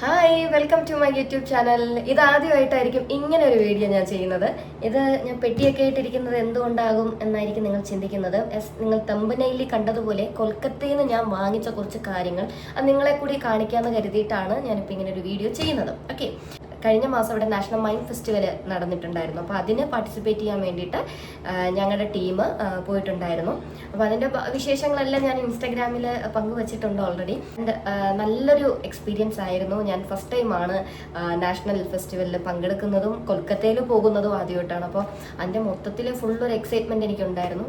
Hi, welcome to my YouTube channel. ഇതാദ്യമായിട്ടായിരിക്കും ഇങ്ങനെ ഒരു വീഡിയോ ഞാൻ ചെയ്യുന്നത്. ഇത് ഞാൻ പെട്ടിയൊക്കെ ആയിട്ടിരിക്കുന്നത് എന്തുകൊണ്ടാകും എന്നായിരിക്കും നിങ്ങൾ ചിന്തിക്കുന്നത്. നിങ്ങൾ തമ്പനയിലി കണ്ടതുപോലെ കൊൽക്കത്തയിൽ നിന്ന് ഞാൻ വാങ്ങിച്ച കുറച്ച് കാര്യങ്ങൾ അത് നിങ്ങളെ കൂടി കാണിക്കാമെന്ന് കരുതിയിട്ടാണ് ഞാനിപ്പോൾ ഇങ്ങനെ ഒരു വീഡിയോ ചെയ്യുന്നത്. ഓക്കെ, കഴിഞ്ഞ മാസം ഇവിടെ നാഷണൽ മൈൻഡ് ഫെസ്റ്റിവൽ നടന്നിട്ടുണ്ടായിരുന്നു. അപ്പോൾ അതിന് പാർട്ടിസിപ്പേറ്റ് ചെയ്യാൻ വേണ്ടിയിട്ട് ഞങ്ങളുടെ ടീം പോയിട്ടുണ്ടായിരുന്നു. അപ്പോൾ അതിൻ്റെ വിശേഷങ്ങളെല്ലാം ഞാൻ ഇൻസ്റ്റാഗ്രാമിൽ പങ്കുവച്ചിട്ടുണ്ട് ഓൾറെഡി. നല്ലൊരു എക്സ്പീരിയൻസ് ആയിരുന്നു. ഞാൻ ഫസ്റ്റ് ടൈമാണ് നാഷണൽ ഫെസ്റ്റിവലിൽ പങ്കെടുക്കുന്നതും കൊൽക്കത്തയിൽ പോകുന്നതും ആദ്യമായിട്ടാണ്. അപ്പോൾ അതിൻ്റെ മൊത്തത്തിൽ ഫുള്ളൊരു എക്സൈറ്റ്മെൻറ്റ് എനിക്കുണ്ടായിരുന്നു.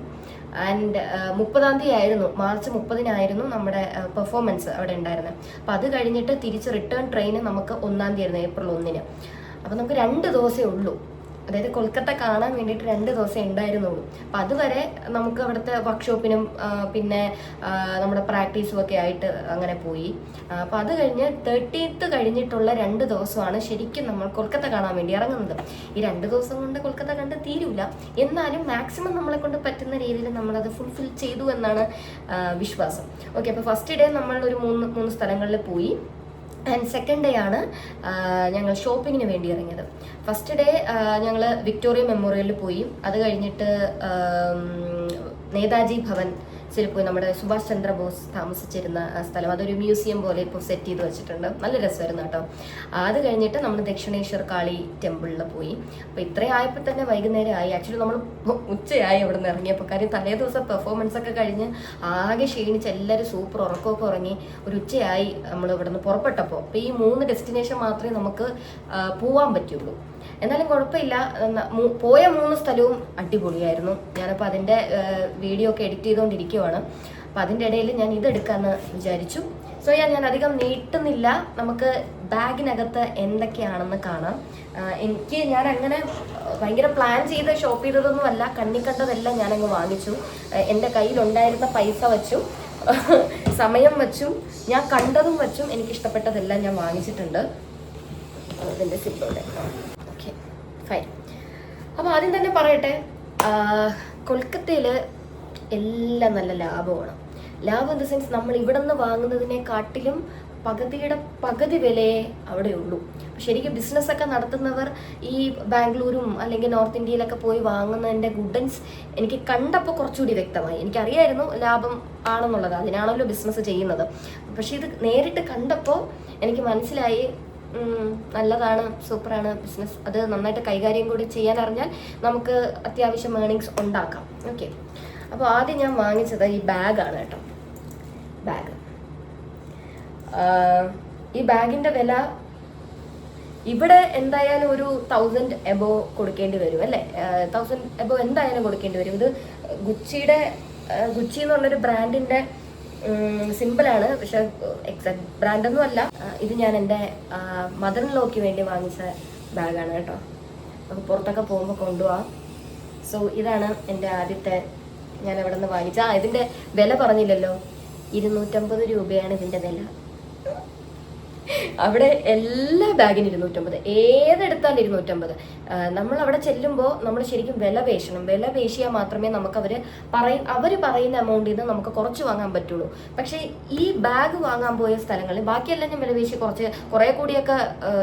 ആൻഡ് 30-ാം തീയതി ആയിരുന്നു, മാർച്ച് 30-നായിരുന്നു നമ്മുടെ പെർഫോമൻസ് അവിടെ ഉണ്ടായിരുന്നത്. അപ്പോൾ അത് കഴിഞ്ഞിട്ട് തിരിച്ച് റിട്ടേൺ ട്രെയിൻ നമുക്ക് 1-ാം തീയതി ആയിരുന്നു, ഏപ്രിൽ 1-ന്. അപ്പോൾ നമുക്ക് 2 ദിവസമേ ഉള്ളൂ, അതായത് കൊൽക്കത്ത കാണാൻ വേണ്ടിയിട്ട് 2 ദിവസമേ ഉണ്ടായിരുന്നുള്ളൂ. അപ്പം അതുവരെ നമുക്ക് അവിടുത്തെ വർക്ക്ഷോപ്പിനും പിന്നെ നമ്മുടെ പ്രാക്ടീസും ഒക്കെ ആയിട്ട് അങ്ങനെ പോയി. അപ്പം അത് കഴിഞ്ഞ് 30th കഴിഞ്ഞിട്ടുള്ള 2 ദിവസമാണ് ശരിക്കും നമ്മൾ കൊൽക്കത്ത കാണാൻ വേണ്ടി ഇറങ്ങുന്നത്. ഈ 2 ദിവസം കൊണ്ട് കൊൽക്കത്ത കണ്ട് തീരൂല, എന്നാലും മാക്സിമം നമ്മളെ കൊണ്ട് പറ്റുന്ന രീതിയിൽ നമ്മളത് ഫുൾഫിൽ ചെയ്തു എന്നാണ് വിശ്വാസം. ഓക്കെ, അപ്പോൾ ഫസ്റ്റ് ഡേ നമ്മൾ ഒരു 3 സ്ഥലങ്ങളിൽ പോയി. ആൻഡ് സെക്കൻഡ് ഡേ ആണ് ഞങ്ങൾ ഷോപ്പിങ്ങിന് വേണ്ടി ഇറങ്ങിയത്. ഫസ്റ്റ് ഡേ ഞങ്ങൾ വിക്ടോറിയ മെമ്മോറിയലിൽ പോയി. അത് കഴിഞ്ഞിട്ട് നേതാജി ഭവൻസിൽ പോയി. നമ്മുടെ സുഭാഷ് ചന്ദ്രബോസ് താമസിച്ചിരുന്ന സ്ഥലം, അതൊരു മ്യൂസിയം പോലെ ഇപ്പോൾ സെറ്റ് ചെയ്ത് വെച്ചിട്ടുണ്ട്. നല്ല രസമായിരുന്നു കേട്ടോ. അത് കഴിഞ്ഞിട്ട് നമ്മൾ ദക്ഷിണേശ്വർ കാളി ടെമ്പിളിൽ പോയി. അപ്പോൾ ഇത്രയും ആയപ്പോൾ തന്നെ വൈകുന്നേരം ആയി. ആക്ച്വലി നമ്മൾ ഉച്ചയായി അവിടെ നിന്ന് ഇറങ്ങിയപ്പോൾ. കാര്യം തലേ ദിവസം പെർഫോമൻസ് ഒക്കെ കഴിഞ്ഞ് ആകെ ക്ഷീണിച്ച് എല്ലാവരും സൂപ്പർ ഉറക്കമൊക്കെ ഉറങ്ങി ഒരു ഉച്ചയായി നമ്മൾ ഇവിടെ നിന്ന് പുറപ്പെട്ടപ്പോൾ. അപ്പോൾ ഈ 3 ഡെസ്റ്റിനേഷൻ മാത്രമേ നമുക്ക് പോകാൻ പറ്റുള്ളൂ. എന്നാലും കുഴപ്പമില്ല, പോയ 3 സ്ഥലവും അടിപൊളിയായിരുന്നു. ഞാനപ്പോൾ അതിൻ്റെ വീഡിയോ ഒക്കെ എഡിറ്റ് ചെയ്തുകൊണ്ടിരിക്കുവാണ്. അപ്പം അതിൻ്റെ ഇടയിൽ ഞാൻ ഇതെടുക്കാമെന്ന് വിചാരിച്ചു. സോ ഞാൻ അധികം നീട്ടുന്നില്ല, നമുക്ക് ബാഗിനകത്ത് എന്തൊക്കെയാണെന്ന് കാണാം. ഞാൻ അങ്ങനെ ഭയങ്കര പ്ലാൻ ചെയ്ത് ഷോപ്പ് ചെയ്തതൊന്നും അല്ല, കണ്ണി കണ്ടതെല്ലാം ഞാനങ്ങ് വാങ്ങിച്ചു. എൻ്റെ കയ്യിലുണ്ടായിരുന്ന പൈസ വച്ചും സമയം വച്ചും ഞാൻ കണ്ടതും വച്ചും എനിക്കിഷ്ടപ്പെട്ടതെല്ലാം ഞാൻ വാങ്ങിച്ചിട്ടുണ്ട്. അതിൻ്റെ സിബ്ബോടെ ഓക്കെ ഫൈൻ. അപ്പോൾ ആദ്യം തന്നെ പറയട്ടെ, കൊൽക്കത്തയിൽ എല്ലാം നല്ല ലാഭമാണ്. ലാഭം ഇൻ ദ സെൻസ് നമ്മൾ ഇവിടെ നിന്ന് വാങ്ങുന്നതിനെക്കാട്ടിലും പകുതിയുടെ പകുതി വിലയെ അവിടെ ഉള്ളൂ. ശരിക്കും ബിസിനസ്സൊക്കെ നടത്തുന്നവർ ഈ ബാംഗ്ലൂരും അല്ലെങ്കിൽ നോർത്ത് ഇന്ത്യയിലൊക്കെ പോയി വാങ്ങുന്നതിൻ്റെ ഗുഡൻസ് എനിക്ക് കണ്ടപ്പോൾ കുറച്ചുകൂടി വ്യക്തമായി. എനിക്കറിയായിരുന്നു ലാഭം ആണെന്നുള്ളത്, അതിനാണല്ലോ ബിസിനസ് ചെയ്യുന്നത്. പക്ഷെ ഇത് നേരിട്ട് കണ്ടപ്പോൾ എനിക്ക് മനസ്സിലായി നല്ലതാണ്, സൂപ്പറാണ് ബിസിനസ്. അത് നന്നായിട്ട് കൈകാര്യം കൂടി ചെയ്യാൻ അറിഞ്ഞാൽ നമുക്ക് അത്യാവശ്യം ഏർണിങ്സ് ഉണ്ടാക്കാം. ഓക്കെ, അപ്പോൾ ആദ്യം ഞാൻ വാങ്ങിച്ചത് ഈ ബാഗാണ് കേട്ടോ. ബാഗ്, ഈ ബാഗിൻ്റെ വില ഇവിടെ എന്തായാലും ഒരു 1000 എബോ കൊടുക്കേണ്ടി വരും അല്ലേ. 1000 എബോ എന്തായാലും കൊടുക്കേണ്ടി വരും. ഇത് ഗുച്ചി എന്ന് പറഞ്ഞൊരു ബ്രാൻഡിൻ്റെ സിമ്പിളാണ്, പക്ഷെ എക്സാക്ട് ബ്രാൻഡൊന്നും അല്ല. ഇത് ഞാൻ എൻ്റെ മദർ ഇൻ ലോയ്ക്ക് വേണ്ടി വാങ്ങിച്ച ബാഗാണ് കേട്ടോ. നമുക്ക് പുറത്തൊക്കെ പോകുമ്പോൾ കൊണ്ടുപോകാം. സോ ഇതാണ് എൻ്റെ ആദ്യത്തെ ഞാൻ അവിടെ നിന്ന് വാങ്ങിച്ച. ഇതിൻ്റെ വില പറഞ്ഞില്ലല്ലോ, 250 രൂപയാണ് ഇതിൻ്റെ വില. അവിടെ എല്ലാ ബാഗിനും 250, ഏതെടുത്താലും 250. നമ്മൾ അവിടെ ചെല്ലുമ്പോൾ നമ്മൾ ശരിക്കും വില പേശണം. വില പേശിയാൽ മാത്രമേ നമുക്ക് അവർ പറയുന്ന എമൗണ്ടിൽ നിന്ന് നമുക്ക് കുറച്ച് വാങ്ങാൻ പറ്റുള്ളൂ. പക്ഷേ ഈ ബാഗ് വാങ്ങാൻ പോയ സ്ഥലങ്ങളിൽ ബാക്കിയെല്ലാം ഞാൻ വില പേശി കുറേ കൂടിയൊക്കെ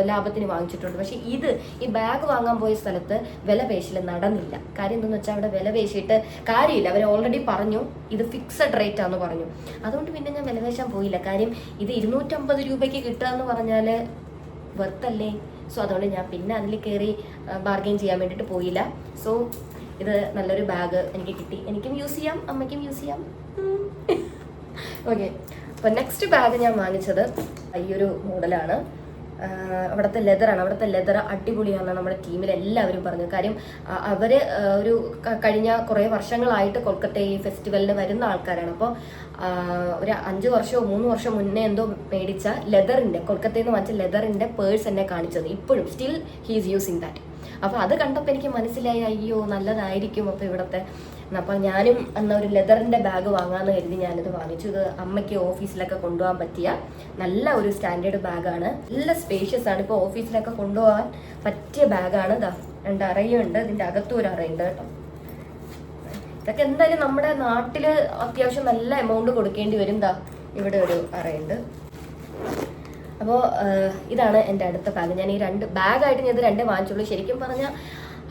ലാഭത്തിന് വാങ്ങിച്ചിട്ടുണ്ട്. പക്ഷേ ഈ ബാഗ് വാങ്ങാൻ പോയ സ്ഥലത്ത് വില പേശിൽ നടന്നില്ല. കാര്യം എന്തെന്ന് വെച്ചാൽ അവിടെ വില പേശിയിട്ട് കാര്യമില്ല. അവർ ഓൾറെഡി പറഞ്ഞു ഇത് ഫിക്സഡ് റേറ്റ് ആണെന്ന് പറഞ്ഞു. അതുകൊണ്ട് പിന്നെ ഞാൻ വില പേശാൻ പോയില്ല. കാര്യം ഇത് 250 രൂപയ്ക്ക് കിട്ടുക എന്ന് പറഞ്ഞാൽ വെർത്തല്ലേ. സോ അതുകൊണ്ട് ഞാൻ പിന്നെ അതിൽ കയറി ബാർഗെയിൻ ചെയ്യാൻ വേണ്ടിയിട്ട് പോയില്ല. സോ ഇത് നല്ലൊരു ബാഗ് എനിക്ക് കിട്ടി. എനിക്കും യൂസ് ചെയ്യാം, അമ്മയ്ക്കും യൂസ് ചെയ്യാം. ഓക്കെ, അപ്പോൾ നെക്സ്റ്റ് ബാഗ് ഞാൻ വാങ്ങിച്ചത് ഈ ഒരു മോഡലാണ്. അവിടുത്തെ ലെതറാണ്. അവിടുത്തെ ലെതർ അടിപൊളിയാണെന്ന് നമ്മുടെ ടീമിൽ എല്ലാവരും പറഞ്ഞു. കാര്യം അവർ ഒരു കഴിഞ്ഞ കുറേ വർഷങ്ങളായിട്ട് കൊൽക്കത്ത ഈ ഫെസ്റ്റിവലിന് വരുന്ന ആൾക്കാരാണ്. അപ്പോൾ ഒരു 5 വർഷമോ 3 വർഷം മുന്നേ എന്തോ മേടിച്ച ലെതറിൻ്റെ, കൊൽക്കത്തയിൽ നിന്ന് വാങ്ങിച്ച ലെതറിൻ്റെ പേഴ്സ് എന്നെ കാണിച്ചത്. ഇപ്പോഴും still he is using that. അപ്പോൾ അത് കണ്ടപ്പോൾ എനിക്ക് മനസ്സിലായി, അയ്യോ നല്ലതായിരിക്കും അപ്പോൾ ഇവിടുത്തെ. അപ്പോൾ ഞാനും അന്ന് ഒരു ലെതറിൻ്റെ ബാഗ് വാങ്ങാമെന്ന് കരുതി ഞാനിത് വാങ്ങിച്ചു. ഇത് അമ്മയ്ക്ക് ഓഫീസിലൊക്കെ കൊണ്ടുപോകാൻ പറ്റിയ നല്ല ഒരു സ്റ്റാൻഡേർഡ് ബാഗാണ്. നല്ല സ്പേഷ്യസ് ആണ്. ഇപ്പോൾ ഓഫീസിലൊക്കെ കൊണ്ടുപോകാൻ പറ്റിയ ബാഗാണ്. ഇതാ 2 അറയുണ്ട്, ഇതിൻ്റെ അകത്തും ഒരു അറയുണ്ട് കേട്ടോ. ഇതൊക്കെ എന്തായാലും നമ്മുടെ നാട്ടിൽ അത്യാവശ്യം നല്ല എമൗണ്ട് കൊടുക്കേണ്ടി വരും. ഇവിടെ ഒരു അറയുണ്ട്. അപ്പോൾ ഇതാണ് എൻ്റെ അടുത്ത ബാഗ്. ഞാൻ ഈ 2 ബാഗായിട്ട് ഞാൻ ഇത് 2 വാങ്ങിച്ചുള്ളൂ. ശരിക്കും പറഞ്ഞാൽ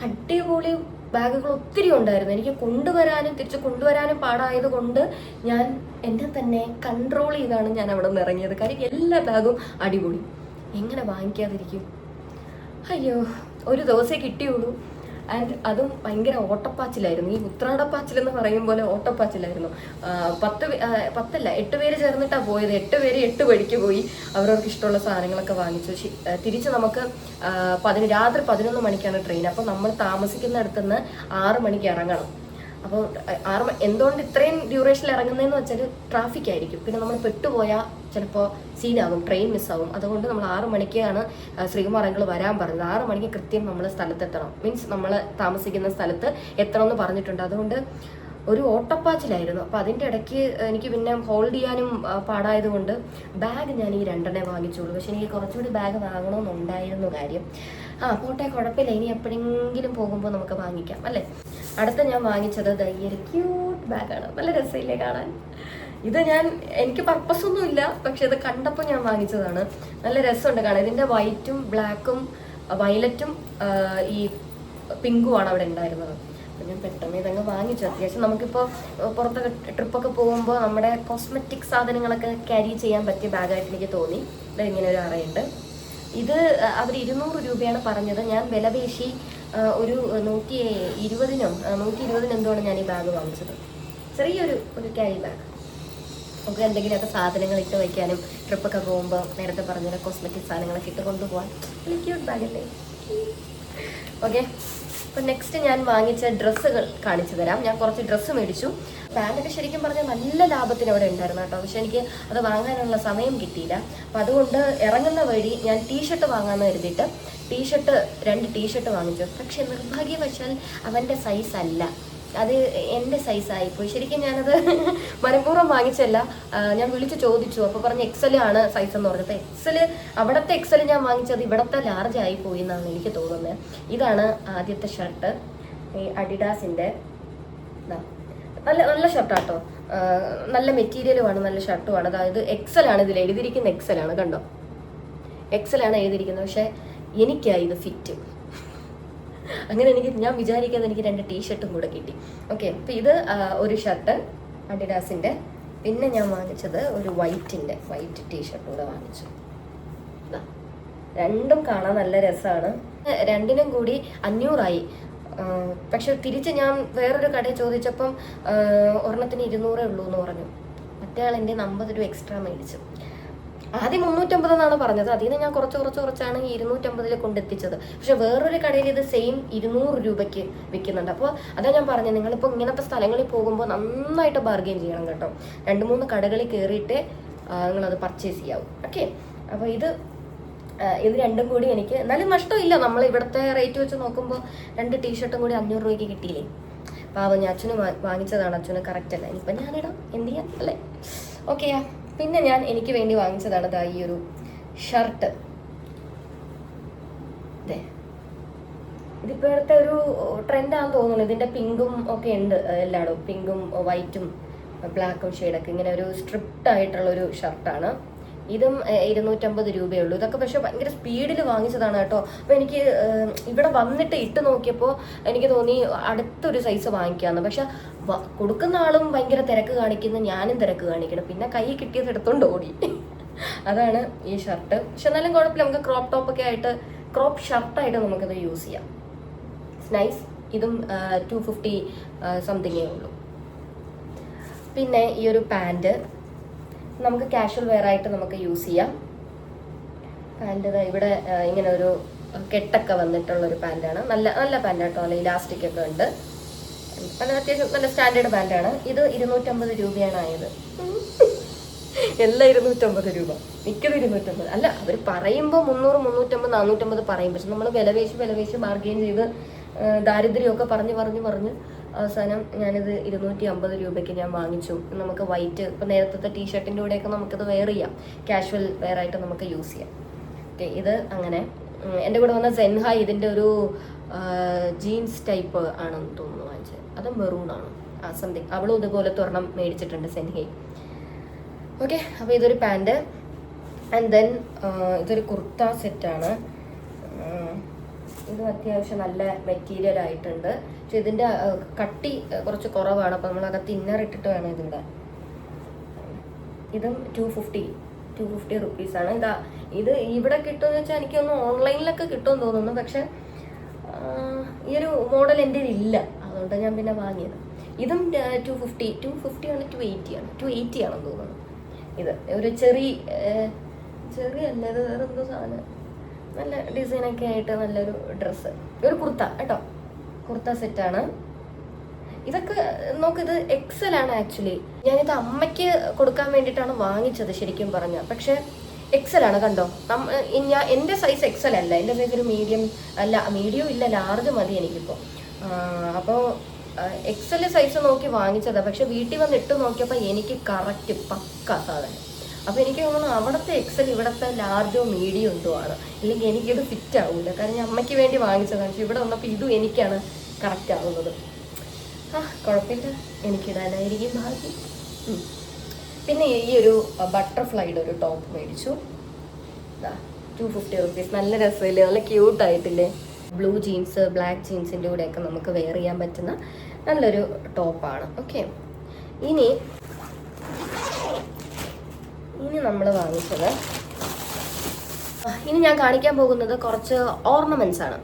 അടിപൊളി ബാഗുകൾ ഒത്തിരി ഉണ്ടായിരുന്നു. എനിക്ക് കൊണ്ടുവരാനും തിരിച്ച് കൊണ്ടുവരാനും പാടായത് കൊണ്ട് ഞാൻ എന്നെ തന്നെ കൺട്രോൾ ചെയ്താണ് ഞാൻ അവിടെ നിന്ന് ഇറങ്ങിയത്. കാര്യം എല്ലാ ബാഗും അടിപൊളി, എങ്ങനെ വാങ്ങിക്കാതിരിക്കും? അയ്യോ, ഒരു ദിവസമേ കിട്ടിയുള്ളൂ. ആൻഡ് അതും ഭയങ്കര ഓട്ടപ്പാച്ചിലായിരുന്നു. ഈ ഉത്രാടപ്പാച്ചിൽ എന്ന് പറയും പോലെ ഓട്ടപ്പാച്ചിലായിരുന്നു. 8 പേര് ചേർന്നിട്ടാണ് പോയത്. 8 പേര് 8 വഴിക്ക് പോയി അവരവർക്ക് ഇഷ്ടമുള്ള സാധനങ്ങളൊക്കെ വാങ്ങിച്ചു. തിരിച്ച് നമുക്ക് രാത്രി 11 മണിക്കാണ് ട്രെയിൻ. അപ്പോൾ നമ്മൾ താമസിക്കുന്ന അടുത്തുനിന്ന് 6 മണിക്ക് ഇറങ്ങണം. അപ്പോൾ എന്തുകൊണ്ട് ഇത്രയും ഡ്യൂറേഷനിൽ ഇറങ്ങുന്നതെന്ന് വെച്ചാൽ ട്രാഫിക് ആയിരിക്കും. പിന്നെ നമ്മൾ പെട്ടുപോയാൽ ചിലപ്പോൾ സീനാകും, ട്രെയിൻ മിസ്സാകും. അതുകൊണ്ട് നമ്മൾ 6 മണിക്കാണ് ശ്രീകുമാർ അങ്കിൾ വരാൻ പറഞ്ഞത്. 6 മണിക്ക് കൃത്യം നമ്മൾ സ്ഥലത്തെത്തണം, മീൻസ് നമ്മൾ താമസിക്കുന്ന സ്ഥലത്ത് എത്തണമെന്ന് പറഞ്ഞിട്ടുണ്ട്. അതുകൊണ്ട് ഒരു ഓട്ടപ്പാച്ചിലായിരുന്നു. അപ്പോൾ അതിൻ്റെ ഇടയ്ക്ക് എനിക്ക് പിന്നെ ഹോൾഡ് ചെയ്യാനും പാടായതുകൊണ്ട് ബാഗ് ഞാൻ ഈ 2 വാങ്ങിച്ചുള്ളൂ. പക്ഷെ എനിക്ക് കുറച്ചുകൂടി ബാഗ് വാങ്ങണമെന്നുണ്ടായിരുന്നു. കാര്യം പോട്ടെ, കുഴപ്പമില്ല, ഇനി എപ്പോഴെങ്കിലും പോകുമ്പോൾ നമുക്ക് വാങ്ങിക്കാം അല്ലേ. അടുത്ത ഞാൻ വാങ്ങിച്ചത് ഈ ഒരു ക്യൂട്ട് ബാഗാണ്. നല്ല രസമില്ലേ കാണാൻ? ഇത് എനിക്ക് പർപ്പസ് ഒന്നും ഇല്ല, പക്ഷെ ഇത് കണ്ടപ്പോൾ ഞാൻ വാങ്ങിച്ചതാണ്. നല്ല രസമുണ്ട് കാണാൻ. ഇതിൻ്റെ വൈറ്റും ബ്ലാക്കും വയലറ്റും ഈ പിങ്കുമാണ് അവിടെ ഉണ്ടായിരുന്നത്. അപ്പം ഞാൻ പെട്ടെന്ന് ഇതങ്ങ് വാങ്ങിച്ചു. അത്യാവശ്യം നമുക്കിപ്പോൾ പുറത്തൊക്കെ ട്രിപ്പൊക്കെ പോകുമ്പോൾ നമ്മുടെ കോസ്മെറ്റിക് സാധനങ്ങളൊക്കെ ക്യാരി ചെയ്യാൻ പറ്റിയ ബാഗായിട്ട് എനിക്ക് തോന്നി. ഇങ്ങനെ ഒരു അറയുണ്ട്. ഇത് അവർ 200 രൂപയാണ് പറഞ്ഞത്. ഞാൻ വില പേശി ഒരു 120 എന്തുകൊണ്ട് ഞാൻ ഈ ബാഗ് വാങ്ങിച്ചത്. ചെറിയൊരു ക്യാരി ബാഗ്, നമുക്ക് എന്തെങ്കിലുമൊക്കെ സാധനങ്ങൾ ഇട്ട് വയ്ക്കാനും ട്രിപ്പൊക്കെ പോകുമ്പോൾ നേരത്തെ പറഞ്ഞ കോസ്മെറ്റിക് സാധനങ്ങളൊക്കെ ഇട്ട് കൊണ്ടുപോകാൻ ക്യൂട്ട് ബാഗല്ലേ. ഓക്കെ, അപ്പം നെക്സ്റ്റ് ഞാൻ വാങ്ങിച്ച ഡ്രസ്സുകൾ കാണിച്ചു തരാം. ഞാൻ കുറച്ച് ഡ്രസ്സ് മേടിച്ചു. പാൻറ്റൊക്കെ ശരിക്കും പറഞ്ഞാൽ നല്ല ലാഭത്തിന് അവിടെ ഉണ്ടായിരുന്നു കേട്ടോ. പക്ഷെ എനിക്ക് അത് വാങ്ങാനുള്ള സമയം കിട്ടിയില്ല. അപ്പം അതുകൊണ്ട് ഇറങ്ങുന്ന വഴി ഞാൻ ടീഷർട്ട് വാങ്ങാമെന്ന് കരുതിയിട്ട് 2 ടീഷർട്ട് വാങ്ങിച്ചു. പക്ഷെ നിർഭാഗ്യവശാൽ അവൻ്റെ സൈസ് അല്ല, അത് എൻ്റെ സൈസായിപ്പോയി. ശരിക്കും ഞാനത് മനഃപൂർവ്വം വാങ്ങിച്ചല്ല. ഞാൻ വിളിച്ച് ചോദിച്ചു, അപ്പോൾ പറഞ്ഞ് XL ആണ് സൈസ് എന്ന് പറഞ്ഞപ്പോൾ അവിടുത്തെ XL ഞാൻ വാങ്ങിച്ചത് ഇവിടുത്തെ ലാർജ് ആയിപ്പോയി എന്നാണ് എനിക്ക് തോന്നുന്നത്. ഇതാണ് ആദ്യത്തെ ഷർട്ട്, ഈ അഡിഡാസിൻ്റെ. നല്ല ഷർട്ടാട്ടോ, നല്ല മെറ്റീരിയലുമാണ്, നല്ല ഷർട്ടുമാണ്. അതായത് XL ആണ് ഇതിൽ എഴുതിയിരിക്കുന്ന, XL ആണ്, കണ്ടോ, XL ആണ് എഴുതിയിരിക്കുന്നത്. പക്ഷെ എനിക്കായി ഇത് ഫിറ്റ്. അങ്ങനെ ഞാൻ വിചാരിക്കാതെ എനിക്ക് 2 ടീഷർട്ടും കൂടെ കിട്ടി. ഓക്കെ, അപ്പം ഇത് ഒരു ഷർട്ട് അഡിഡാസിൻ്റെ. പിന്നെ ഞാൻ വാങ്ങിച്ചത് ഒരു വൈറ്റ് ടീഷർട്ട് കൂടെ വാങ്ങിച്ചു. രണ്ടും കാണാൻ നല്ല രസമാണ്. 2നും കൂടി 500 പക്ഷെ തിരിച്ച് ഞാൻ വേറൊരു കടയിൽ ചോദിച്ചപ്പം ഒരെണ്ണത്തിന് 200 ഉള്ളൂ എന്ന് പറഞ്ഞു. മറ്റേ ആൾ എൻ്റെ 50 രൂപ എക്സ്ട്രാ മേടിച്ചു. ആദ്യം 350 എന്നാണ് പറഞ്ഞത്. അതിൽ നിന്ന് ഞാൻ കുറച്ചാണ് ഈ 250 കൊണ്ടെത്തിച്ചത്. പക്ഷെ വേറൊരു കടയിൽ ഇത് സെയിം 200 രൂപയ്ക്ക് വിൽക്കുന്നുണ്ട്. അപ്പോൾ അതാ ഞാൻ പറഞ്ഞത്, നിങ്ങളിപ്പോൾ ഇങ്ങനത്തെ സ്ഥലങ്ങളിൽ പോകുമ്പോൾ നന്നായിട്ട് ബാർഗെയിൻ ചെയ്യണം കേട്ടോ. 2-3 കടകളിൽ കയറിയിട്ട് നിങ്ങളത് പർച്ചേസ് ചെയ്യാവും. ഓക്കെ, അപ്പോൾ ഇത് 2 കൂടി എനിക്ക് എന്നാലും നഷ്ടമില്ല. നമ്മൾ ഇവിടുത്തെ റേറ്റ് വെച്ച് നോക്കുമ്പോൾ 2 ടീഷർട്ടും കൂടി 500 രൂപയ്ക്ക് കിട്ടിയില്ലേ. പാവം, ഞാൻ അച്ഛന് വാങ്ങിച്ചതാണ്. അച്ഛന് കറക്റ്റ് അല്ല, ഇനിയിപ്പോൾ ഞാനിടാം, എന്ത് ചെയ്യാം അല്ലേ. ഓക്കെയാ. പിന്നെ ഞാൻ എനിക്ക് വേണ്ടി വാങ്ങിച്ചതാണ് ഈ ഒരു ഷർട്ട്. ഇതിപ്പോഴത്തെ ഒരു ട്രെൻഡാണെന്ന് തോന്നുന്നു. ഇതിൻ്റെ പിങ്കും ഒക്കെ ഉണ്ട് എല്ലായിടും, പിങ്കും വൈറ്റും ബ്ലാക്കും ഷെയ്ഡൊക്കെ. ഇങ്ങനെ ഒരു സ്ട്രിപ്റ്റ് ആയിട്ടുള്ളൊരു ഷർട്ടാണ്. ഇതും 250 രൂപയുള്ളൂ. ഇതൊക്കെ പക്ഷെ ഭയങ്കര സ്പീഡിൽ വാങ്ങിച്ചതാണ് കേട്ടോ. അപ്പോൾ എനിക്ക് ഇവിടെ വന്നിട്ട് ഇട്ട് നോക്കിയപ്പോൾ എനിക്ക് തോന്നി അടുത്തൊരു സൈസ് വാങ്ങിക്കാമെന്ന്. പക്ഷെ കൊടുക്കുന്ന ആളും ഭയങ്കര തിരക്ക് കാണിക്കുന്നു, ഞാനും തിരക്ക് കാണിക്കണം. പിന്നെ കൈ കിട്ടിയത് എടുത്തോണ്ട് ഓടി. അതാണ് ഈ ഷർട്ട്. പക്ഷെ എന്നാലും കുഴപ്പമില്ല, നമുക്ക് ക്രോപ്പ് ഷർട്ടായിട്ട് നമുക്കിത് യൂസ് ചെയ്യാം. നൈസ്. ഇതും 250 സംതിങ്ങേ ഉള്ളൂ. പിന്നെ ഈ ഒരു പാൻറ് നമുക്ക് കാഷ്വൽ വെയർ ആയിട്ട് നമുക്ക് യൂസ് ചെയ്യാം. പാൻറ് ഇവിടെ ഇങ്ങനെ ഒരു കെട്ടൊക്കെ വന്നിട്ടുള്ളൊരു പാൻറ്റാണ്. നല്ല പാൻറ്റാട്ടോ, നല്ല ഇലാസ്റ്റിക് ഒക്കെ ഉണ്ട്. അത്യാവശ്യം നല്ല സ്റ്റാൻഡേർഡ് പാൻറ്റാണ്. ഇത് 250 രൂപയാണ് ആയത്. എല്ലാം 250 രൂപ, മിക്കത് 250. അല്ല, അവർ പറയുമ്പോൾ 300, 350, 450 പറയും. പക്ഷെ നമ്മൾ വില പേശി ബാർഗെയിൻ ചെയ്ത് ദാരിദ്ര്യമൊക്കെ പറഞ്ഞ് അവസാനം ഞാനിത് 250 രൂപയ്ക്ക് ഞാൻ വാങ്ങിച്ചു. നമുക്ക് വൈറ്റ്, ഇപ്പം നേരത്തെ ടീഷർട്ടിൻ്റെ കൂടെയൊക്കെ നമുക്കിത് വെയർ ചെയ്യാം, കാഷ്വൽ വെയർ ആയിട്ട് നമുക്ക് യൂസ് ചെയ്യാം. ഓക്കെ, ഇത് അങ്ങനെ. എൻ്റെ കൂടെ വന്ന സെൻഹായ് ഇതിൻ്റെ ഒരു ജീൻസ് ടൈപ്പ് ആണെന്ന് തോന്നുന്നു വാങ്ങിച്ചത്. അത് മെറൂണാണ് സംതിങ്. അവളും ഇതുപോലത്തെ ഒരെണ്ണം മേടിച്ചിട്ടുണ്ട്, സെൻഹായ്. ഓക്കെ, അപ്പോൾ ഇതൊരു പാൻറ്. ആൻഡ് ദെൻ ഇതൊരു കുർത്ത സെറ്റാണ്. ഇത് അത്യാവശ്യം നല്ല മെറ്റീരിയൽ ആയിട്ടുണ്ട്. പക്ഷെ ഇതിൻ്റെ കട്ടി കുറച്ച് കുറവാണ്. അപ്പോൾ നമ്മളകത്ത് ഇന്നർ ഇട്ടിട്ട് വേണം ഇതിവിടെ. ഇതും 250 റുപ്പീസാണ്. ഇത് ഇവിടെ കിട്ടുമെന്ന് വെച്ചാൽ എനിക്കൊന്ന് ഓൺലൈനിലൊക്കെ കിട്ടുമെന്ന് തോന്നുന്നു. പക്ഷെ ഈ ഒരു മോഡൽ എൻ്റെ ഇല്ല, അതുകൊണ്ട് ഞാൻ പിന്നെ വാങ്ങിയത്. ഇതും 250 ആണ്, 280 ആണ്, 280 ആണെന്ന് തോന്നുന്നു. ഇത് ഒരു ചെറിയ അല്ല, ഇത് വേറെ എന്തോ സാധനം. നല്ല ഡിസൈനൊക്കെ ആയിട്ട് നല്ലൊരു ഡ്രസ്സ്, ഒരു കുർത്ത കേട്ടോ, കുർത്ത സെറ്റാണ്. ഇതൊക്കെ നോക്കിത് എക്സൽ ആണ് ആക്ച്വലി. ഞാനിത് അമ്മയ്ക്ക് കൊടുക്കാൻ വേണ്ടിയിട്ടാണ് വാങ്ങിച്ചത് ശരിക്കും പറഞ്ഞാൽ. പക്ഷെ എക്സൽ ആണ്, കണ്ടോ. എൻ്റെ സൈസ് എക്സൽ അല്ല, എൻ്റെ സൈസ് ഒരു മീഡിയം അല്ല, മീഡിയം ഇല്ല, ലാർജ് മതി എനിക്കിപ്പോൾ. അപ്പോൾ എക്സൽ സൈസ് നോക്കി വാങ്ങിച്ചതാണ്. പക്ഷെ വീട്ടിൽ വന്ന് ഇട്ട് നോക്കിയപ്പോൾ എനിക്ക് കറക്റ്റ് പക്ക സാധനം. അപ്പോൾ എനിക്ക് തോന്നുന്നു അവിടുത്തെ എക്സൽ ഇവിടുത്തെ ലാർജോ മീഡിയം എന്തോ ആണ്, ഇല്ലെങ്കിൽ എനിക്കിത് ഫിറ്റ് ആവില്ല. കാരണം ഞാൻ അമ്മയ്ക്ക് വേണ്ടി വാങ്ങിച്ചതാണ്. പക്ഷെ ഇവിടെ വന്നപ്പോൾ ഇതും എനിക്കാണ് കറക്റ്റ് ആവുന്നത്. കുഴപ്പമില്ല, എനിക്കിടാനായിരിക്കും ഭാഗ്യം. പിന്നെ ഈ ഒരു ബട്ടർഫ്ലൈയുടെ ഒരു ടോപ്പ് മേടിച്ചു. 250 റുപ്പീസ്. നല്ല രസമില്ലേ, നല്ല ക്യൂട്ടായിട്ടില്ലേ. ബ്ലൂ ജീൻസ്, ബ്ലാക്ക് ജീൻസിൻ്റെ കൂടെയൊക്കെ നമുക്ക് വെയർ ചെയ്യാൻ പറ്റുന്ന നല്ലൊരു ടോപ്പാണ്. ഓക്കെ, ഇനി നമ്മൾ വാങ്ങിച്ചത്, ഇനി ഞാൻ കാണിക്കാൻ പോകുന്നത് കുറച്ച് ഓർണമെന്റ്സ് ആണ്.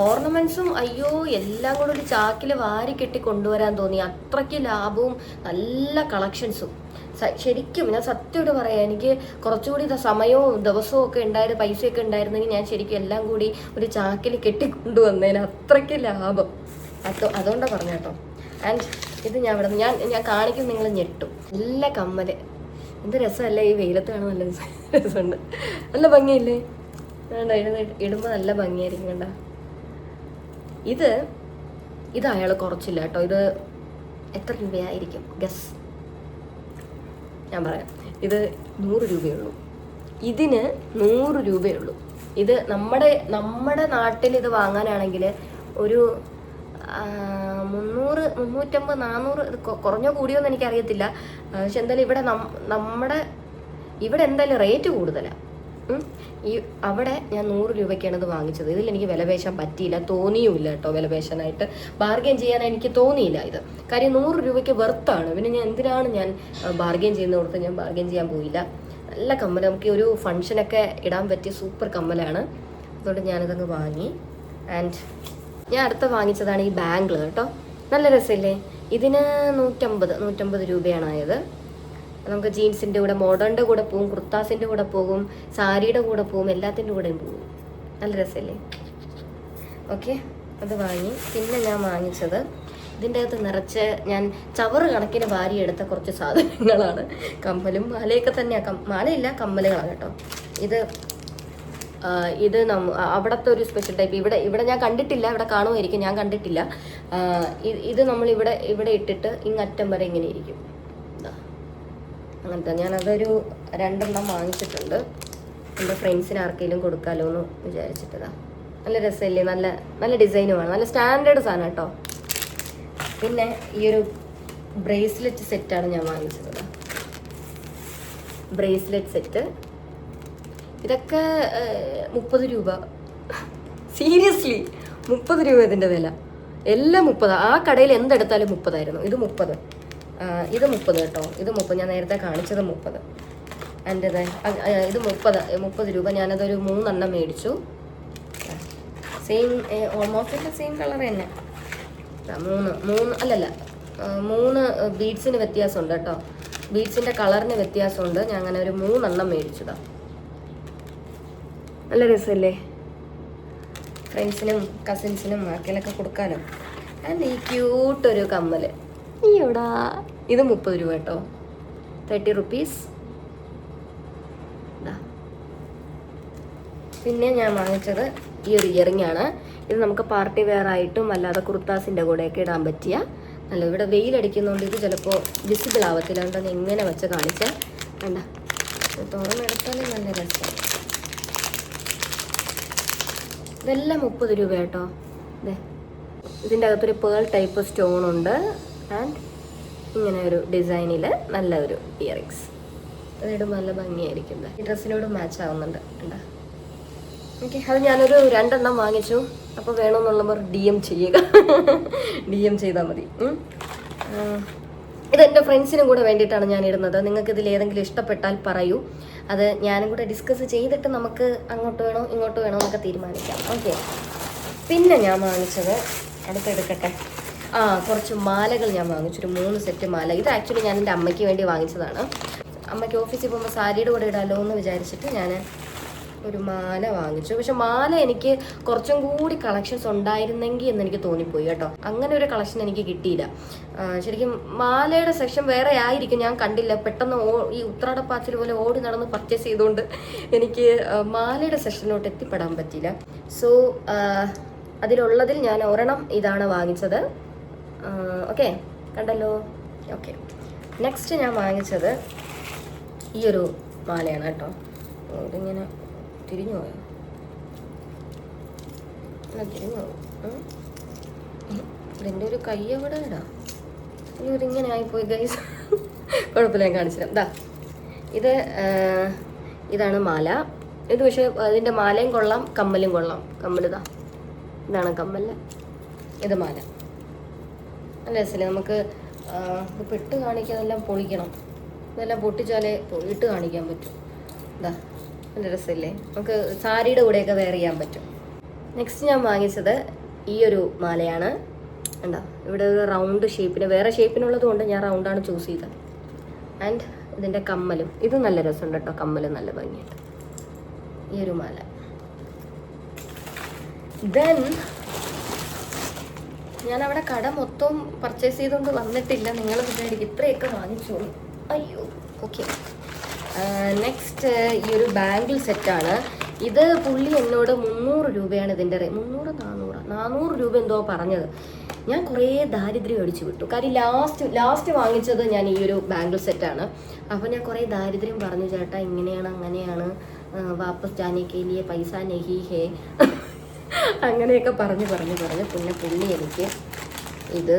ഓർണമെന്റ്സും അയ്യോ എല്ലാം കൂടെ ഒരു ചാക്കിൽ വാരി കെട്ടി കൊണ്ടുവരാൻ തോന്നി. അത്രയ്ക്ക് ലാഭവും നല്ല കളക്ഷൻസും. ശരിക്കും ഞാൻ സത്യമായിട്ട് പറയാം, എനിക്ക് കുറച്ചുകൂടി സമയവും ദിവസവും ഒക്കെ ഉണ്ടായിരുന്നു, പൈസയൊക്കെ ഉണ്ടായിരുന്നെങ്കിൽ ഞാൻ ശരിക്കും എല്ലാം കൂടി ഒരു ചാക്കിൽ കെട്ടിക്കൊണ്ടുവന്നതിന്. അത്രയ്ക്ക് ലാഭം. അതുകൊണ്ടാണ് പറഞ്ഞു കേട്ടോ. ആൻഡ് ഇത് ഞാൻ ഇവിടെ ഞാൻ കാണിക്കും, നിങ്ങൾ ഞെട്ടും. നല്ല കമ്മല്, എന്ത് രസമല്ലേ ഈ വെയിലത്ത് കാണാൻ. നല്ല രസമുണ്ട്, നല്ല ഭംഗിയില്ലേ. ഇടുമ്പോൾ നല്ല ഭംഗിയായിരിക്കും. കണ്ട, ഇത് അയാൾ കുറച്ചില്ല കേട്ടോ. ഇത് എത്ര രൂപയായിരിക്കും ഗസ്? ഞാൻ പറയാം, ഇത് 100 രൂപയുള്ളൂ. ഇതിന് 100 രൂപയുള്ളൂ. ഇത് നമ്മുടെ നാട്ടിൽ ഇത് വാങ്ങാനാണെങ്കിൽ ഒരു 300, 350, 400 ഇത് കുറഞ്ഞോ കൂടിയോന്ന് എനിക്കറിയത്തില്ല. പക്ഷെ എന്തായാലും ഇവിടെ എന്തായാലും റേറ്റ് കൂടുതലാണ്. അവിടെ ഞാൻ 100 രൂപയ്ക്കാണ് ഇത് വാങ്ങിച്ചത്. ഇതിൽ എനിക്ക് വിലപേശാൻ പറ്റിയില്ല, തോന്നിയുമില്ല കേട്ടോ. വിലപേശാനായിട്ട് ബാർഗെയിൻ ചെയ്യാൻ എനിക്ക് തോന്നിയില്ല. ഇത് കാര്യം 100 രൂപയ്ക്ക് വെർത്താണ്. പിന്നെ ഞാൻ എന്തിനാണ് ബാർഗെയിൻ ചെയ്യുന്ന കൊടുത്ത് ഞാൻ ബാർഗെയിൻ ചെയ്യാൻ പോയില്ല. നല്ല കമ്മൽ, നമുക്ക് ഒരു ഫംഗ്ഷനൊക്കെ ഇടാൻ പറ്റിയ സൂപ്പർ കമ്മലാണ്. അതുകൊണ്ട് ഞാനിതങ്ങ് വാങ്ങി. ആൻഡ് ഞാൻ അടുത്ത വാങ്ങിച്ചതാണ് ഈ ബാംഗിൾ കേട്ടോ. നല്ല രസമില്ലേ. ഇതിന് 150 രൂപയാണ് ആയത്. നമുക്ക് ജീൻസിൻ്റെ കൂടെ, മോഡേണിൻ്റെ കൂടെ പോകും, കുർത്താസിൻ്റെ കൂടെ പോകും, സാരിയുടെ കൂടെ പോകും, എല്ലാത്തിൻ്റെ കൂടെയും പോകും. നല്ല രസമല്ലേ. ഓക്കെ, അത് വാങ്ങി. പിന്നെ ഞാൻ വാങ്ങിച്ചത് ഇതിൻ്റെ അകത്ത് നിറച്ച് ഞാൻ ചവറ് കണക്കിന് വാരിയെടുത്ത കുറച്ച് സാധനങ്ങളാണ്. കമ്മലും മാലയൊക്കെ തന്നെയാണ്. മാലയില്ല, കമ്മലുകളാണ് കേട്ടോ. ഇത് അവിടുത്തെ ഒരു സ്പെഷ്യൽ ടൈപ്പ്. ഇവിടെ ഞാൻ കണ്ടിട്ടില്ല, ഇവിടെ കാണുമായിരിക്കും, ഞാൻ കണ്ടിട്ടില്ല. ഇത് നമ്മൾ ഇവിടെ ഇട്ടിട്ട് ഇങ്ങറ്റം വരെ ഇങ്ങനെ ഇരിക്കും. അങ്ങനത്തെ ഞാനതൊരു 2 വാങ്ങിച്ചിട്ടുണ്ട്. എൻ്റെ ഫ്രണ്ട്സിന് ആർക്കെങ്കിലും കൊടുക്കാമല്ലോ എന്ന് വിചാരിച്ചിട്ടതാ. നല്ല രസമില്ലേ, നല്ല ഡിസൈനുമാണ്, നല്ല സ്റ്റാൻഡേർഡ് സാധനം കേട്ടോ. പിന്നെ ഈ ഒരു ബ്രേസ്ലെറ്റ് സെറ്റാണ് ഞാൻ വാങ്ങിച്ചത്. ബ്രേസ്ലെറ്റ് സെറ്റ് ഇതൊക്കെ 30 രൂപ. സീരിയസ്ലി 30 രൂപ ഇതിൻ്റെ വില. എല്ലാം 30. ആ കടയിൽ എന്തെടുത്താലും 30 ആയിരുന്നു. ഇത് 30. ഇത് 30 കേട്ടോ. ഇത് 30. ഞാൻ നേരത്തെ കാണിച്ചത് 30. എൻ്റെ ഇത് 30 രൂപ. ഞാനതൊരു 3 മേടിച്ചു. സെയിം, ഓൾമോസ്റ്റ് സെയിം കളർ തന്നെ. 3 ബീഡ്സിന് വ്യത്യാസമുണ്ട് കേട്ടോ. ബീഡ്സിൻ്റെ കളറിന് വ്യത്യാസമുണ്ട്. ഞാൻ അങ്ങനെ ഒരു 3 മേടിച്ചതാണ്. നല്ല രസമല്ലേ, ഫ്രണ്ട്സിനും കസിൻസിനും ആർക്കെങ്കിലൊക്കെ കൊടുക്കാനോ. ആൻഡ് ഈ ക്യൂട്ടൊരു കമ്മൽ ഈയോടാ. ഇത് 30 രൂപ കേട്ടോ. 30 റുപ്പീസ്. പിന്നെ ഞാൻ വാങ്ങിച്ചത് ഈ ഒരു ഇയറിംഗ് ആണ്. ഇത് നമുക്ക് പാർട്ടി വെയർ ആയിട്ടും അല്ലാതെ കുർത്താസിൻ്റെ കൂടെയൊക്കെ ഇടാൻ പറ്റിയ നല്ല. ഇവിടെ വെയിലടിക്കുന്നതുകൊണ്ട് ഇത് ചിലപ്പോൾ വിസിബിൾ ആവത്തില്ല. അതുകൊണ്ട് ഇങ്ങനെ വെച്ച് കാണിച്ചാൽ വേണ്ട, തുറന്നെടുത്താലും നല്ല രസമാണ്. ഇതെല്ലാം 30 രൂപ കേട്ടോ. ഇതിൻ്റെ അകത്തൊരു പേൾ ടൈപ്പ് സ്റ്റോൺ ഉണ്ട്. ആൻഡ് ഇങ്ങനെ ഒരു ഡിസൈനിൽ നല്ല ഒരു ഇയറിങ്സ്. അതിടുമ്പോൾ നല്ല ഭംഗിയായിരിക്കും. ഈ ഡ്രസ്സിനോട് മാച്ച് ആവുന്നുണ്ട് കണ്ടോ. ഓക്കെ, അത് ഞാനൊരു 2 എണ്ണം വാങ്ങിച്ചു. അപ്പോൾ വേണമെന്നുള്ളവർ DM ചെയ്യുക. DM ചെയ്താൽ മതി. ഇതെൻ്റെ ഫ്രണ്ട്സിനും കൂടെ വേണ്ടിയിട്ടാണ് ഞാൻ ഇടുന്നത്. നിങ്ങൾക്ക് ഇതിൽ ഏതെങ്കിലും ഇഷ്ടപ്പെട്ടാൽ പറയൂ. അത് ഞാനും കൂടെ ഡിസ്കസ് ചെയ്തിട്ട് നമുക്ക് അങ്ങോട്ട് വേണോ ഇങ്ങോട്ട് വേണോ എന്നൊക്കെ തീരുമാനിക്കാം. ഓക്കെ, പിന്നെ ഞാൻ വാങ്ങിച്ചത് അടുത്തെടുക്കട്ടെ. കുറച്ച് മാലകൾ ഞാൻ വാങ്ങിച്ചു. ഒരു 3 സെറ്റ് മാല. ഇത് ആക്ച്വലി ഞാൻ എൻ്റെ അമ്മയ്ക്ക് വേണ്ടി വാങ്ങിച്ചതാണ്. അമ്മയ്ക്ക് ഓഫീസിൽ പോകുമ്പോൾ സാരിയുടെ കൂടെ ഇടാമല്ലോ എന്ന് വിചാരിച്ചിട്ട് ഞാൻ ഒരു മാല വാങ്ങിച്ചു. പക്ഷെ മാല എനിക്ക് കുറച്ചും കൂടി കളക്ഷൻസ് ഉണ്ടായിരുന്നെങ്കിൽ എന്ന് എനിക്ക് തോന്നിപ്പോയി കേട്ടോ. അങ്ങനെ ഒരു കളക്ഷൻ എനിക്ക് കിട്ടിയില്ല. ശരിക്കും മാലയുടെ സെക്ഷൻ വേറെ ആയിരിക്കും, ഞാൻ കണ്ടില്ല. പെട്ടെന്ന് ഈ ഉത്രാടപ്പാച്ചിൽ പോലെ ഓടി നടന്ന് പർച്ചേസ് ചെയ്തുകൊണ്ട് എനിക്ക് മാലയുടെ സെക്ഷനിലോട്ട് എത്തിപ്പെടാൻ പറ്റിയില്ല. സോ അതിലുള്ളതിൽ ഞാൻ ഒരെണ്ണം ഇതാണ് വാങ്ങിച്ചത്. ഓക്കെ, കണ്ടല്ലോ. ഓക്കെ, നെക്സ്റ്റ് ഞാൻ വാങ്ങിച്ചത് ഈ ഒരു മാലയാണ് കേട്ടോ. ഇതിങ്ങനെ തിരിഞ്ഞു പോയോ? തിരിഞ്ഞു പോകും. ഇതിൻ്റെ ഒരു കൈ എവിടെ ഇടാം? ഇതിങ്ങനെ ആയിപ്പോയി ഗൈസ്. കുഴപ്പമില്ല, ഞാൻ കാണിച്ചുതരാം. ഇതാണ് മാല. ഇത് പക്ഷേ അതിൻ്റെ മാലയും കൊള്ളാം, കമ്മലും കൊള്ളാം. കമ്മലിതാ, ഇതാണ് കമ്മല്, ഇത് മാല. നല്ല രസമില്ലേ? നമുക്ക് ഇപ്പോൾ ഇട്ട് കാണിക്കാതെല്ലാം പൊളിക്കണം. ഇതെല്ലാം പൊട്ടിച്ചാലേ ഇട്ട് കാണിക്കാൻ പറ്റും. ഇതാ, നല്ല രസമില്ലേ? നമുക്ക് സാരിയുടെ കൂടെയൊക്കെ വെയർ ചെയ്യാൻ പറ്റും. നെക്സ്റ്റ് ഞാൻ വാങ്ങിച്ചത് ഈ ഒരു മാലയാണ്. കണ്ടോ, ഇവിടെ ഒരു റൗണ്ട് ഷേപ്പിന്, വേറെ ഷേപ്പിനുള്ളത് കൊണ്ട് ഞാൻ റൗണ്ടാണ് ചൂസ് ചെയ്തത്. ആൻഡ് ഇതിൻ്റെ കമ്മലും ഇത് നല്ല രസമുണ്ട് കേട്ടോ. കമ്മലും നല്ല ഭംഗിയുണ്ട്. ഈ ഒരു മാല. ദെൻ ഞാൻ അവിടെ കട മൊത്തം പർച്ചേസ് ചെയ്തുകൊണ്ട് വന്നിട്ടില്ല. നിങ്ങൾ വിചാരിക്കും ഇത്രയൊക്കെ വാങ്ങിച്ചോളൂ. അയ്യോ. ഓക്കെ, നെക്സ്റ്റ് ഈ ഒരു ബാംഗിൾ സെറ്റാണ്. ഇത് പുള്ളി എന്നോട് 300 രൂപയാണ് ഇതിൻ്റെ 400 രൂപ എന്തോ പറഞ്ഞത്. ഞാൻ കുറേ ദാരിദ്ര്യം അടിച്ചു വിട്ടു. കാര്യം ലാസ്റ്റ് വാങ്ങിച്ചത് ഞാൻ ഈ ഒരു ബാംഗിൾ സെറ്റാണ്. അപ്പോൾ ഞാൻ കുറേ ദാരിദ്ര്യം പറഞ്ഞു, ചേട്ടാ ഇങ്ങനെയാണ് അങ്ങനെയാണ്, വാപ്പസ് ജാനെ കെ ലിയെ പൈസ നഹി ഹേ, അങ്ങനെയൊക്കെ പറഞ്ഞ് പിന്നെ പുള്ളി എനിക്ക് ഇത്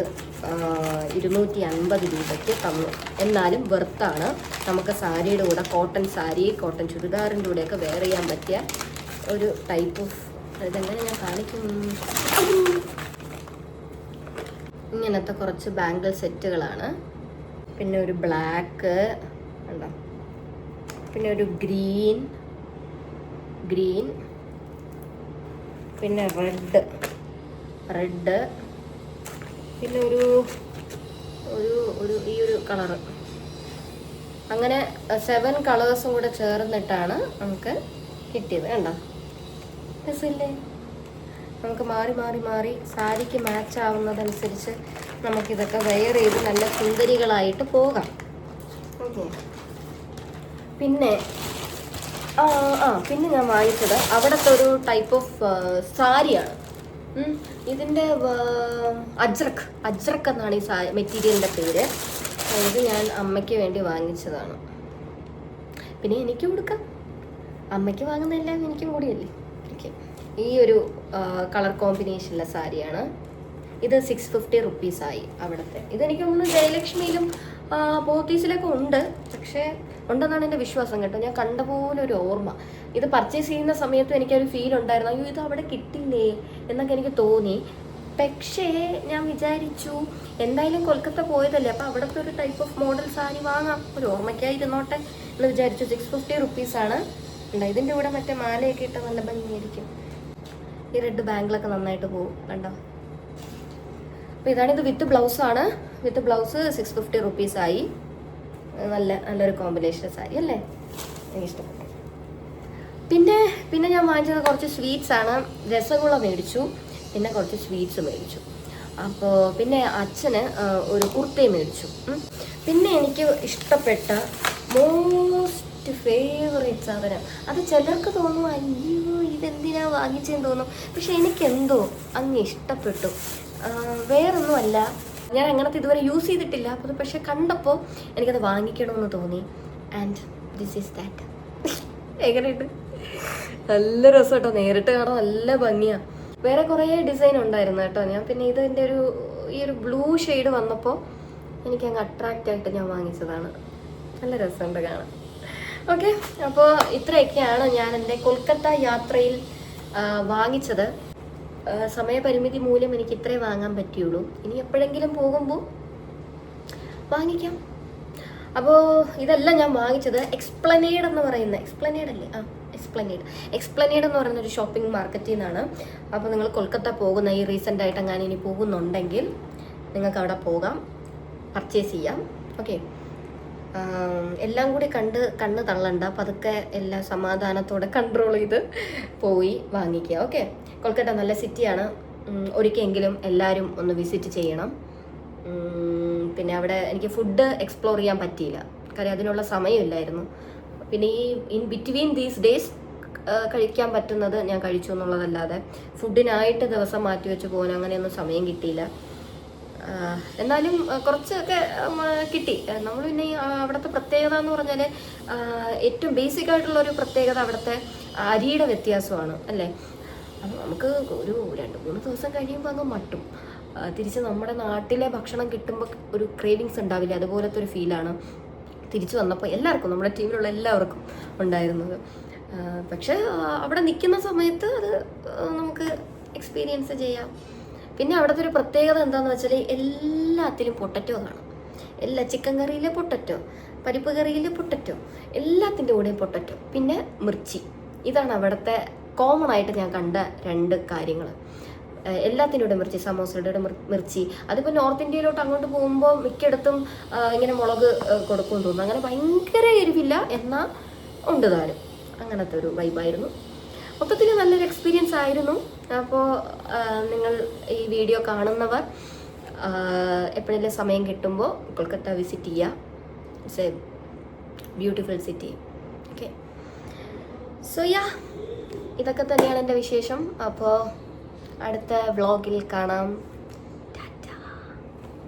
250 രൂപയ്ക്ക് തന്നു. എന്നാലും വെർത്താണ്. നമുക്ക് സാരിയുടെ കൂടെ കോട്ടൺ സാരി, കോട്ടൺ ചുരിദാറിൻ്റെ കൂടെയൊക്കെ വെയർ ചെയ്യാൻ പറ്റിയ ഒരു ടൈപ്പ് ഓഫ്, ഇതെങ്ങനെ ഞാൻ കാണിക്കും, ഇങ്ങനത്തെ കുറച്ച് ബാംഗിൾ സെറ്റുകളാണ്. പിന്നെ ഒരു ബ്ലാക്ക് ഉണ്ടോ, പിന്നെ ഒരു ഗ്രീൻ, പിന്നെ റെഡ്, പിന്നെ ഒരു ഈ ഒരു കളറ്. അങ്ങനെ 7 കളേഴ്സും കൂടെ ചേർന്നിട്ടാണ് നമുക്ക് കിട്ടിയത്. കണ്ടോ, രസമില്ലേ? നമുക്ക് മാറി സാരിക്ക് മാച്ച് ആവുന്നതനുസരിച്ച് നമുക്കിതൊക്കെ വെയർ ചെയ്ത് നല്ല സുന്ദരികളായിട്ട് പോകാം. ഓക്കെ, പിന്നെ ഞാൻ വാങ്ങിച്ചത് അവിടുത്തെ ഒരു ടൈപ്പ് ഓഫ് സാരിയാണ്. ഇതിൻ്റെ അജ്രക് എന്നാണ് ഈ മെറ്റീരിയലിൻ്റെ പേര്. ഇത് ഞാൻ അമ്മയ്ക്ക് വേണ്ടി വാങ്ങിച്ചതാണ്. പിന്നെ എനിക്ക് കൊടുക്കാം, അമ്മയ്ക്ക് വാങ്ങുന്നതെല്ലാം എനിക്കും കൂടിയല്ലേ. ഓക്കെ, ഈ ഒരു കളർ കോമ്പിനേഷനിലെ സാരിയാണ്. ഇത് 650 റുപ്പീസായി അവിടുത്തെ. ഇതെനിക്ക് തോന്നുന്നു ജയലക്ഷ്മിയിലും പോത്തീസിലൊക്കെ ഉണ്ട്, പക്ഷേ ഉണ്ടെന്നാണ് എൻ്റെ വിശ്വാസം കേട്ടോ. ഞാൻ കണ്ട പോലെ ഒരു ഓർമ്മ. ഇത് പർച്ചേസ് ചെയ്യുന്ന സമയത്തും എനിക്കൊരു ഫീൽ ഉണ്ടായിരുന്നു, അയ്യോ ഇത് അവിടെ കിട്ടില്ലേ എന്നൊക്കെ എനിക്ക് തോന്നി. പക്ഷേ ഞാൻ വിചാരിച്ചു എന്തായാലും കൊൽക്കത്ത പോയതല്ലേ, അപ്പോൾ അവിടുത്തെ ഒരു ടൈപ്പ് ഓഫ് മോഡൽ സാരി വാങ്ങാം, ഒരു ഓർമ്മയ്ക്കായിരുന്നോട്ടെ എന്ന് വിചാരിച്ചു. 650 റുപ്പീസാണ്. ഇതിൻ്റെ കൂടെ മറ്റേ മാലയൊക്കെ ഇട്ട് നല്ല ഭംഗിയായിരിക്കും. ഈ റെഡ് ബാങ്കിലൊക്കെ നന്നായിട്ട് പോകും കണ്ടോ. അപ്പോൾ ഇതാണിത് വിത്ത് ബ്ലൗസാണ്. With blouse 650 റുപ്പീസായി. നല്ലൊരു കോമ്പിനേഷൻ സാരി അല്ലേ, എനിക്ക് ഇഷ്ടപ്പെട്ടു. പിന്നെ ഞാൻ വാങ്ങിച്ചത് കുറച്ച് സ്വീറ്റ്സ് ആണ്. രസഗുള മേടിച്ചു, പിന്നെ കുറച്ച് സ്വീറ്റ്സ് മേടിച്ചു. അപ്പോൾ പിന്നെ അച്ഛന് ഒരു കുർത്തയും മേടിച്ചു. പിന്നെ എനിക്ക് ഇഷ്ടപ്പെട്ട മോസ്റ്റ് ഫേവറേറ്റ് സാധനം, അത് ചിലർക്ക് തോന്നും അയ്യോ ഇതെന്തിനാ വാങ്ങിച്ചെന്ന് തോന്നും, പക്ഷെ എനിക്കെന്തോ അങ്ങ് ഇഷ്ടപ്പെട്ടു. വേറൊന്നുമല്ല, ഞാൻ അങ്ങനത്തെ ഇതുവരെ യൂസ് ചെയ്തിട്ടില്ല. അപ്പോൾ പക്ഷെ കണ്ടപ്പോൾ എനിക്കത് വാങ്ങിക്കണമെന്ന് തോന്നി. And this is that. എങ്ങനെയുണ്ട്? നല്ല രസം കേട്ടോ, നേരിട്ട് കാണാൻ നല്ല ഭംഗിയാണ്. വേറെ കുറേ ഡിസൈൻ ഉണ്ടായിരുന്നു കേട്ടോ. ഞാൻ പിന്നെ ഇതിൻ്റെ ഈ ഒരു ബ്ലൂ ഷെയ്ഡ് വന്നപ്പോൾ എനിക്കങ്ങ് അട്രാക്റ്റ് ആയിട്ട് ഞാൻ വാങ്ങിച്ചതാണ്. നല്ല രസമുണ്ട് കാണാൻ. ഓക്കെ, അപ്പോൾ ഇത്രയൊക്കെയാണ് ഞാൻ എൻ്റെ കൊൽക്കത്ത യാത്രയിൽ വാങ്ങിച്ചത്. സമയപരിമിതി മൂലം എനിക്ക് ഇത്രേ വാങ്ങാൻ പറ്റുള്ളൂ. ഇനി എപ്പോഴെങ്കിലും പോകുമ്പോൾ വാങ്ങിക്കാം. അപ്പോൾ ഇതെല്ലാം ഞാൻ വാങ്ങിച്ചത് എക്സ്പ്ലനേഡ് എന്ന് പറയുന്ന എക്സ്പ്ലനേഡ് എന്ന് പറയുന്ന ഒരു ഷോപ്പിംഗ് മാർക്കറ്റിൽ നിന്നാണ്. അപ്പോൾ നിങ്ങൾ കൊൽക്കത്ത പോകുന്ന ഈ റീസെൻ്റ് ആയിട്ട് അങ്ങനെ ഇനി പോകുന്നുണ്ടെങ്കിൽ നിങ്ങൾക്ക് അവിടെ പോകാം, പർച്ചേസ് ചെയ്യാം. ഓക്കെ, എല്ലാം കൂടി കണ്ണ് തള്ളണ്ട, പതുക്കെ എല്ലാം സമാധാനത്തോടെ കൺട്രോൾ ചെയ്ത് പോയി വാങ്ങിക്കുക. ഓക്കെ, കൊൽക്കത്ത നല്ല സിറ്റിയാണ്, ഒരിക്കലെങ്കിലും എല്ലാവരും ഒന്ന് വിസിറ്റ് ചെയ്യണം. പിന്നെ അവിടെ എനിക്ക് ഫുഡ് എക്സ്പ്ലോർ ചെയ്യാൻ പറ്റിയില്ല, കാര്യം അതിനുള്ള സമയമില്ലായിരുന്നു. പിന്നെ ഈ ഇൻ ബിറ്റ്വീൻ ദീസ് ഡേയ്സ് കഴിക്കാൻ പറ്റുന്നത് ഞാൻ കഴിച്ചു എന്നുള്ളതല്ലാതെ ഫുഡിനായിട്ട് ദിവസം മാറ്റി വെച്ച് പോകാൻ അങ്ങനെയൊന്നും സമയം കിട്ടിയില്ല. എന്നാലും കുറച്ചൊക്കെ കിട്ടി. നമ്മൾ പിന്നെ അവിടുത്തെ പ്രത്യേകത എന്ന് പറഞ്ഞാൽ ഏറ്റവും ബേസിക് ആയിട്ടുള്ള ഒരു പ്രത്യേകത അവിടുത്തെ അരിയുടെ വ്യത്യാസമാണ് അല്ലേ. അപ്പം നമുക്ക് ഒരു 2-3 ദിവസം കഴിയുമ്പോൾ അങ്ങ് മട്ടും. തിരിച്ച് നമ്മുടെ നാട്ടിലെ ഭക്ഷണം കിട്ടുമ്പോൾ ഒരു ക്രേവിങ്സ് ഉണ്ടാവില്ല, അതുപോലത്തെ ഒരു ഫീലാണ് തിരിച്ചു വന്നപ്പോൾ എല്ലാവർക്കും, നമ്മുടെ ടീമിലുള്ള എല്ലാവർക്കും ഉണ്ടായിരുന്നത്. പക്ഷെ അവിടെ നിൽക്കുന്ന സമയത്ത് അത് നമുക്ക് എക്സ്പീരിയൻസ് ചെയ്യാം. പിന്നെ അവിടുത്തെ ഒരു പ്രത്യേകത എന്താണെന്ന് വെച്ചാൽ എല്ലാത്തിലും പൊട്ടറ്റോ കാണും. ചിക്കൻ കറിയിൽ പൊട്ടറ്റോ, പരിപ്പ് കറിയിൽ പൊട്ടറ്റോ, എല്ലാത്തിൻ്റെ കൂടെയും പൊട്ടറ്റോ, പിന്നെ മിർച്ചി. ഇതാണ് അവിടുത്തെ കോമൺ ആയിട്ട് ഞാൻ കണ്ട 2 കാര്യങ്ങൾ. എല്ലാത്തിൻ്റെ കൂടെ മിർച്ചി, സമോസയുടെ മിർച്ചി. അതിപ്പോൾ നോർത്ത് ഇന്ത്യയിലോട്ട് അങ്ങോട്ട് പോകുമ്പോൾ മിക്കയിടത്തും ഇങ്ങനെ മുളക് കൊടുക്കുമെന്ന് തോന്നുന്നു. അങ്ങനെ ഭയങ്കര എരിവില്ല, എന്നാൽ ഉണ്ട് താനും. അങ്ങനത്തെ ഒരു വൈബായിരുന്നു. മൊത്തത്തിൽ നല്ലൊരു എക്സ്പീരിയൻസ് ആയിരുന്നു. അപ്പോൾ നിങ്ങൾ ഈ വീഡിയോ കാണുന്നവർ എപ്പോഴെങ്കിലും സമയം കിട്ടുമ്പോൾ കൊൽക്കത്ത വിസിറ്റ് ചെയ്യുക. It's A beautiful city. Okay, so ഇതൊക്കെ തന്നെയാണ് എൻ്റെ വിശേഷം. അപ്പോൾ അടുത്ത വ്ളോഗിൽ കാണാം.